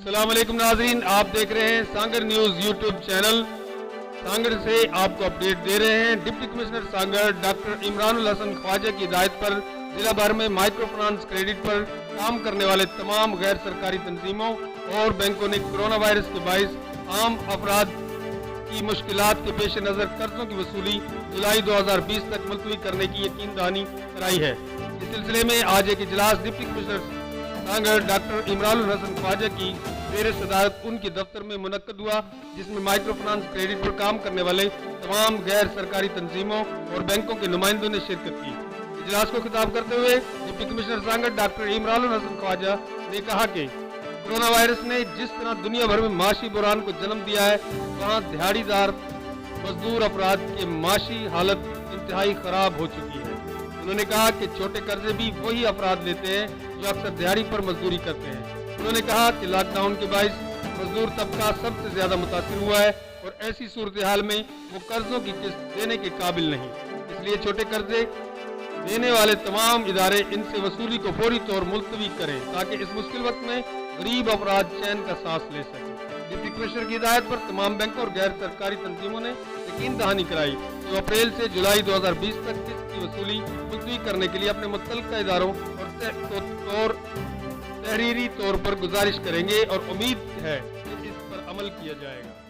अस्सलाम वालेकुम नाज़रीन, आप देख रहे हैं सांगर न्यूज़ यूट्यूब चैनल। सांगर से आपको अपडेट दे रहे हैं। Deputy commissioner Sanghar doctor Imranul Hasan Khawaja की हिदायत पर जिला भर में माइक्रो फाइनेंस क्रेडिट पर काम करने वाले तमाम गैर सरकारी तंजीमों और बैंकों ने कोरोना वायरस के बाइस आम अफराद की मुश्किलात के पेश नज़र कर्जों की वसूली जुलाई 2020 तक मुलतवी करने की यकीन दहानी कराई है। इस सिलसिले में आज एक इजलास deputy commissioner Sanghar doctor Imranul Hasan Khawaja की ज़ेर सदारत उनके दफ्तर में मुनक्कद हुआ, जिसमें माइक्रो फाइनेंस क्रेडिट पर काम करने वाले तमाम गैर सरकारी तंजीमों और बैंकों के नुमाइंदों ने शिरकत की। इजलास को खिताब करते हुए deputy commissioner Sanghar doctor Imranul Hasan Khawaja ने कहा कि कोरोना वायरस ने जिस तरह दुनिया भर में माशी बुरान को जन्म दिया है, वहाँ दिहाड़ीदार मजदूर अफराद की माशी हालत इंतहाई खराब हो चुकी है। उन्होंने कहा कि छोटे कर्जे भी वही अफराद लेते हैं जो अक्सर दिहाड़ी पर मजदूरी करते हैं। उन्होंने कहा कि लॉकडाउन के बाइस मजदूर तबका सबसे ज्यादा मुतासिर हुआ है और ऐसी सूरत हाल में वो कर्जों की किस्त देने के काबिल नहीं, इसलिए छोटे कर्जे देने वाले तमाम इदारे इनसे वसूली को फौरी तौर मुलतवी करें ताकि इस मुश्किल वक्त में गरीब अफराद चैन का सांस ले सकें। डिप्टी कमिश्नर की हिदायत पर तमाम बैंकों और गैर सरकारी तंजीमों ने यकीन दहानी कराई कि वो अप्रैल से जुलाई 2020 तक किस्त की वसूली मुलतवी करने के लिए अपने मुतल्लिका इदारों और तहरीरी तौर पर गुजारिश करेंगे और उम्मीद है कि इस पर अमल किया जाएगा।